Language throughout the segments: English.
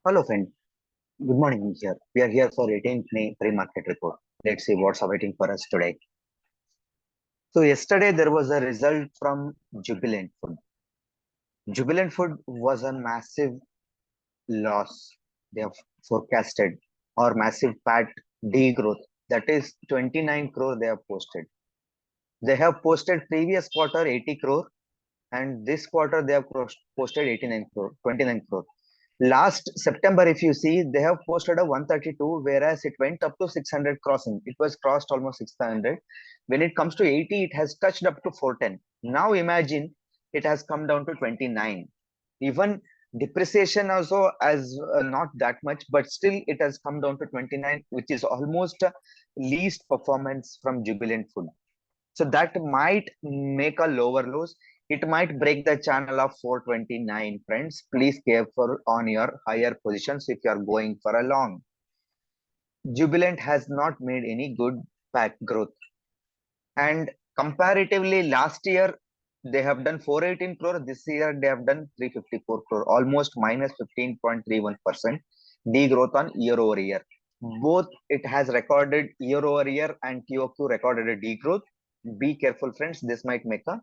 Hello, friend. Good morning here. We are here for 18th May pre-market report. Let's see what's awaiting for us today. So yesterday there was a result from Jubilant Food. Jubilant Food was a massive loss. They have forecasted or massive PAT degrowth. That is 29 crore they have posted. They have posted previous quarter 80 crore and this quarter they have posted 89 crore, 29 crore. Last September, if you see, they have posted a 132, whereas it went up to 600 crossing. It was crossed almost 600. When it comes to 80, it has touched up to 410. Now imagine it has come down to 29. Even depreciation also as not that much, but still it has come down to 29, which is almost least performance from Jubilant Food. So that might make a lower lows. It might break the channel of 429. Friends, please careful on your higher positions if you are going for a long. Jubilant has not made any good pack growth. And comparatively, last year they have done 418 crore. This year they have done 354 crore, almost minus 15.31% degrowth on year over year. Both it has recorded year over year and QOQ recorded a degrowth. Be careful, friends. This might make a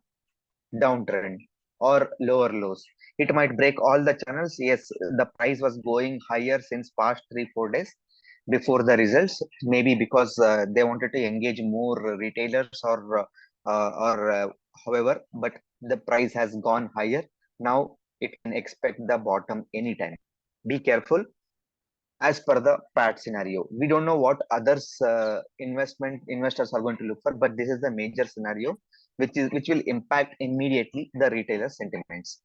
downtrend or lower lows. It might break all the channels. Yes, the price was going higher since past 3-4 days before the results. Maybe because they wanted to engage more retailers or however, but the price has gone higher. Now it can expect the bottom anytime. Be careful. As per the PAT scenario, we don't know what others investors are going to look for, but this is the major scenario which will impact immediately the retailer sentiments.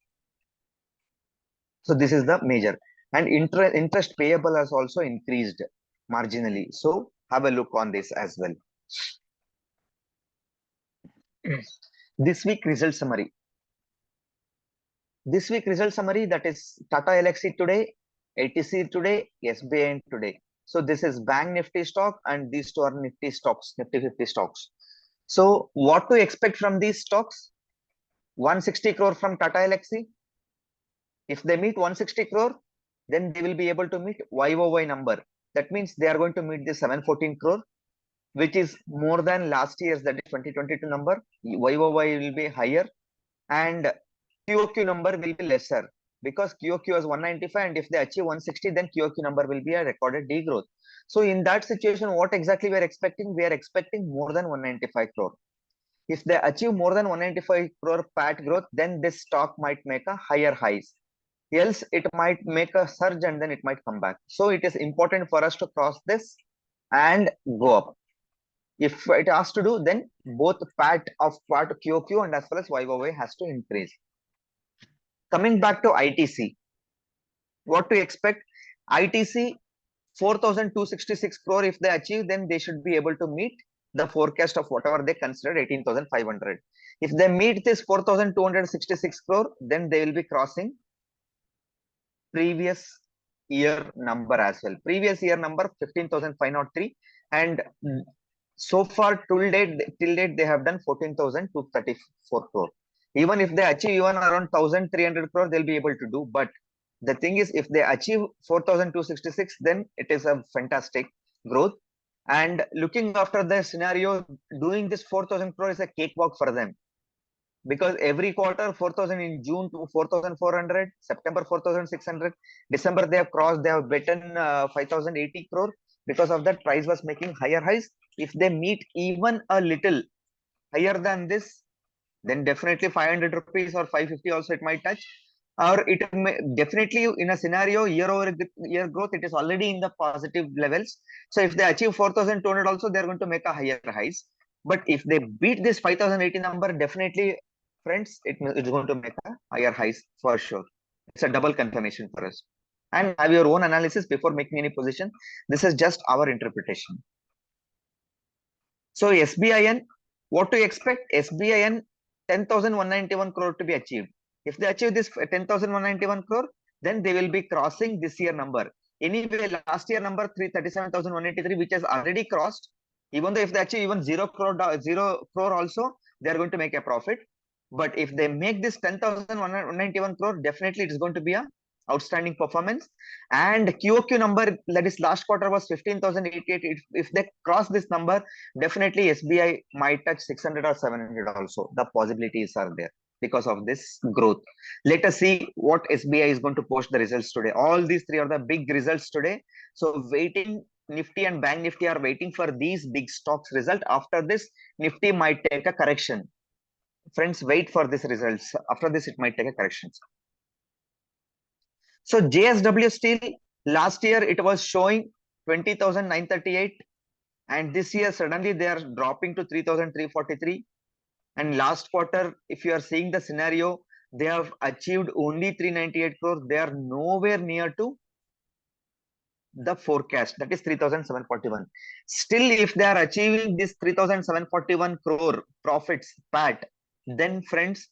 So this is the major, and interest payable has also increased marginally. So have a look on this as well. This week result summary. This week result summary, that is Tata Elxsi today, ATC today, SBIN today. So this is Bank Nifty stock and these two are Nifty stocks, Nifty 50 stocks. So what to expect from these stocks? 160 crore from Tata Elxsi. If they meet 160 crore, then they will be able to meet YOY number. That means they are going to meet the 714 crore, which is more than last year's, that is 2022 number. YOY will be higher and QOQ number will be lesser because QOQ was 195 and if they achieve 160, then QOQ number will be a recorded degrowth. So in that situation, what exactly we are expecting? We are expecting more than 195 crore. If they achieve more than 195 crore PAT growth, then this stock might make a higher highs. Else it might make a surge and then it might come back. So it is important for us to cross this and go up. If it has to do, then both PAT QOQ and as well as YOY has to increase. Coming back to ITC, what to expect? ITC 4,266 crore. If they achieve, then they should be able to meet the forecast of whatever they considered 18,500. If they meet this 4,266 crore, then they will be crossing previous year number as well. Previous year number 15,503, and so far till date they have done 14,234 crore. Even if they achieve even around 1,300 crore, they'll be able to do. But the thing is, if they achieve 4,266, then it is a fantastic growth. And looking after the scenario, doing this 4,000 crore is a cakewalk for them. Because every quarter 4,000 in June to 4,400, September 4,600, December they have crossed, they have beaten 5,080 crore. Because of that, price was making higher highs. If they meet even a little higher than this, then definitely 500 rupees or 550 also it might touch. Or it may definitely in a scenario year over year growth, it is already in the positive levels. So if they achieve 4,200 also, they are going to make a higher highs. But if they beat this 5,080 number, definitely, friends, it's going to make a higher highs for sure. It's a double confirmation for us. And have your own analysis before making any position. This is just our interpretation. So SBIN, what to expect? SBIN 10,191 crore to be achieved. If they achieve this 10,191 crore, then they will be crossing this year number. Anyway, last year number 337,183, which has already crossed. Even though if they achieve even 0 crore also, they are going to make a profit. But if they make this 10,191 crore, definitely it is going to be a outstanding performance. And QOQ number, that is last quarter, was 15,088. If they cross this number, definitely SBI might touch 600 or 700 also. The possibilities are there because of this growth. Let us see what SBI is going to post the results today. All these three are the big results today. So waiting, Nifty and Bank Nifty are waiting for these big stocks result. After this, Nifty might take a correction. Friends, wait for these results. After this, it might take a correction. So JSW Steel, last year it was showing 20,938, and this year suddenly they are dropping to 3,343. And last quarter, if you are seeing the scenario, they have achieved only 398 crores. They are nowhere near to the forecast, that is 3,741. Still, if they are achieving this 3,741 crore profits PAT, then friends,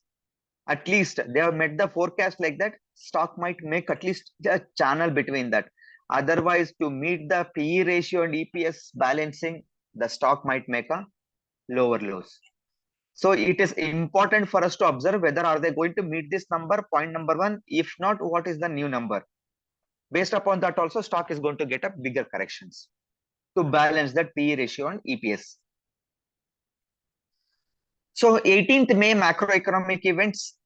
at least they have met the forecast like that. Stock might make at least a channel between that. Otherwise, to meet the PE ratio and EPS balancing, the stock might make a lower lows. So it is important for us to observe whether are they going to meet this number, point number one. If not, what is the new number? Based upon that also, stock is going to get a bigger corrections to balance that PE ratio and EPS. So 18th May macroeconomic events.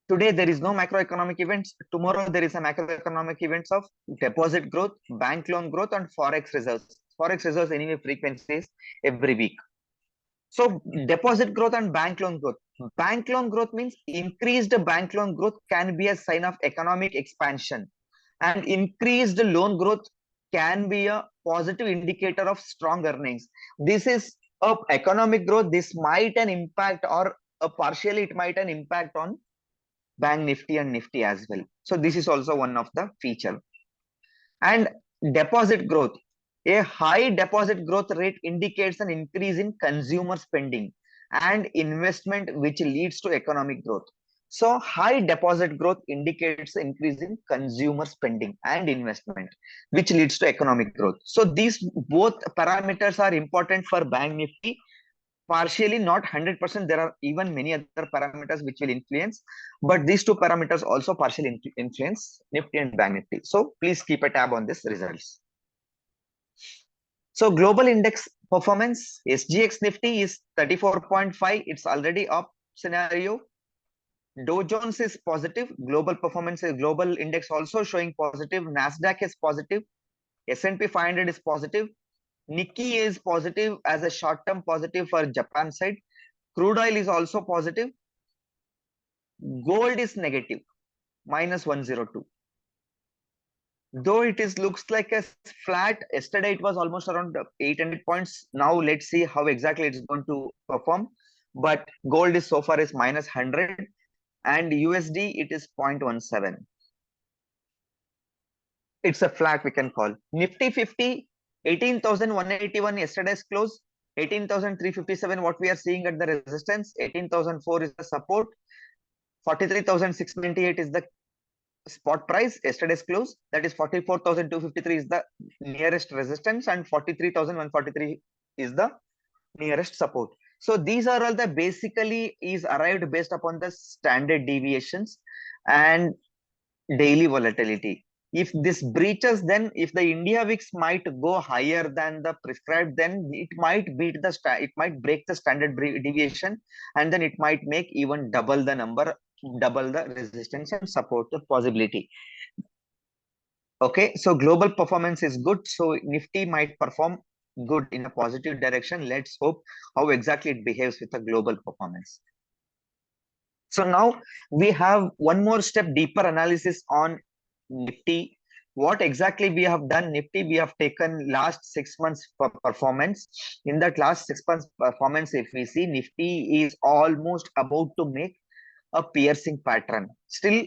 Today there is no macroeconomic events. Tomorrow there is a macroeconomic events of deposit growth, bank loan growth, and forex reserves. Forex reserves anyway frequencies every week. So deposit growth and bank loan growth. Bank loan growth means increased bank loan growth can be a sign of economic expansion, and increased loan growth can be a positive indicator of strong earnings. This is a economic growth. This might an impact, or a partially it might an impact on Bank Nifty and Nifty as well. So this is also one of the feature. And deposit growth. A high deposit growth rate indicates an increase in consumer spending and investment, which leads to economic growth. So high deposit growth indicates increase in consumer spending and investment, which leads to economic growth. So these both parameters are important for Bank Nifty. Partially, not 100%. There are even many other parameters which will influence, but these two parameters also partially influence Nifty and Bank Nifty. So please keep a tab on this results. So global index performance, SGX Nifty is 34.5. It's already up scenario. Dow Jones is positive. Global performance is global index also showing positive. Nasdaq is positive. S&P 500 is positive. Nikkei is positive as a short-term positive for Japan side. Crude oil is also positive. Gold is negative, minus 102. Though it is looks like a flat. Yesterday it was almost around 800 points. Now let's see how exactly it's going to perform. But gold is so far is minus 100, and USD it is 0.17. It's a flat we can call. Nifty 50, 18,181 yesterday's close. 18,357 what we are seeing at the resistance. 18,004 is the support. 43,698 is the spot price, yesterday's close. That is 44,253 is the nearest resistance, and 43,143 is the nearest support. So these are all the basically is arrived based upon the standard deviations and daily volatility. If this breaches, then if the India VIX might go higher than the prescribed, then it might beat the it might break the standard deviation, and then it might make even double the number, double the resistance and support the possibility. Okay, so global performance is good. So Nifty might perform good in a positive direction. Let's hope how exactly it behaves with a global performance. So now we have one more step deeper analysis on Nifty. What exactly we have done? Nifty, we have taken last 6 months performance. In that last 6 months performance, if we see, Nifty is almost about to make a piercing pattern. Still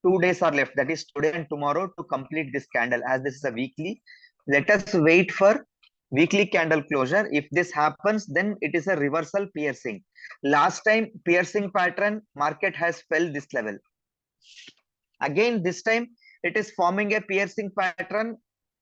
2 days are left, that is today and tomorrow, to complete this candle. As this is a weekly, let us wait for weekly candle closure. If this happens, then it is a reversal piercing. Last time piercing pattern, market has fell this level. Again this time it is forming a piercing pattern.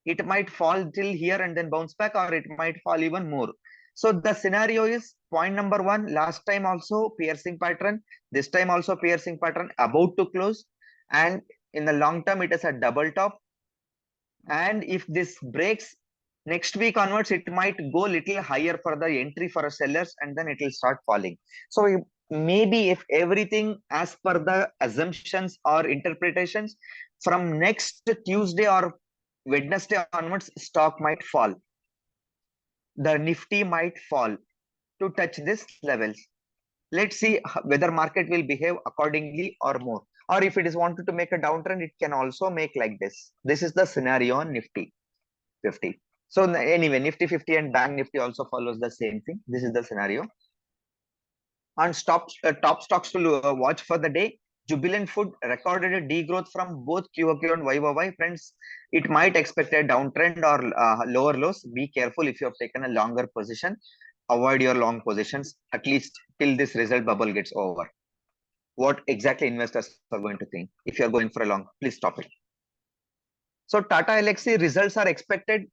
It might fall till here and then bounce back, or it might fall even more. So the scenario is point number one, last time also piercing pattern, this time also piercing pattern, about to close. And in the long term, it is a double top. And if this breaks next week onwards, it might go little higher for the entry for sellers, and then it will start falling. So maybe if everything as per the assumptions or interpretations, from next Tuesday or Wednesday onwards, stock might fall. The Nifty might fall to touch these levels. Let's see whether market will behave accordingly or more. Or if it is wanted to make a downtrend, it can also make like this. This is the scenario on Nifty 50. So anyway, Nifty 50 and Bank Nifty also follows the same thing. This is the scenario. On top stocks to watch for the day, Jubilant Food recorded a degrowth from both QOQ and YOY. Friends, it might expect a downtrend or lower lows. Be careful if you have taken a longer position. Avoid your long positions, at least till this result bubble gets over. What exactly investors are going to think? If you are going for a long, please stop it. So Tata Elxsi results are expected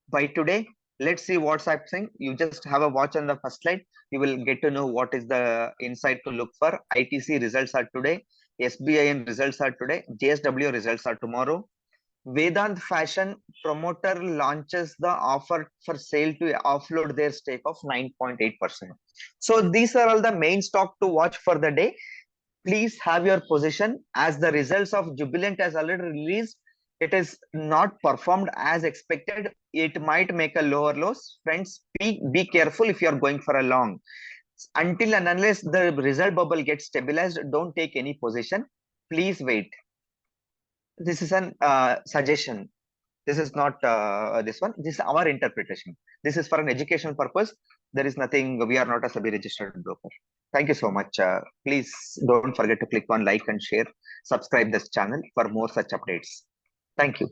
by today. Let's see what's happening. You just have a watch on the first slide. You will get to know what is the insight to look for. ITC results are today. SBIN results are today. JSW results are tomorrow. Vedant Fashion promoter launches the offer for sale to offload their stake of 9.8%. So these are all the main stock to watch for the day. Please have your position, as the results of Jubilant has already released. It is not performed as expected. It might make a lower loss. Friends, be careful if you are going for a long. Until and unless the result bubble gets stabilized, don't take any position. Please wait. This is an suggestion. This is not this one. This is our interpretation. This is for an educational purpose. There is nothing. We are not a SEBI registered broker. Thank you so much. Please don't forget to click on like and share. Subscribe this channel for more such updates. Thank you.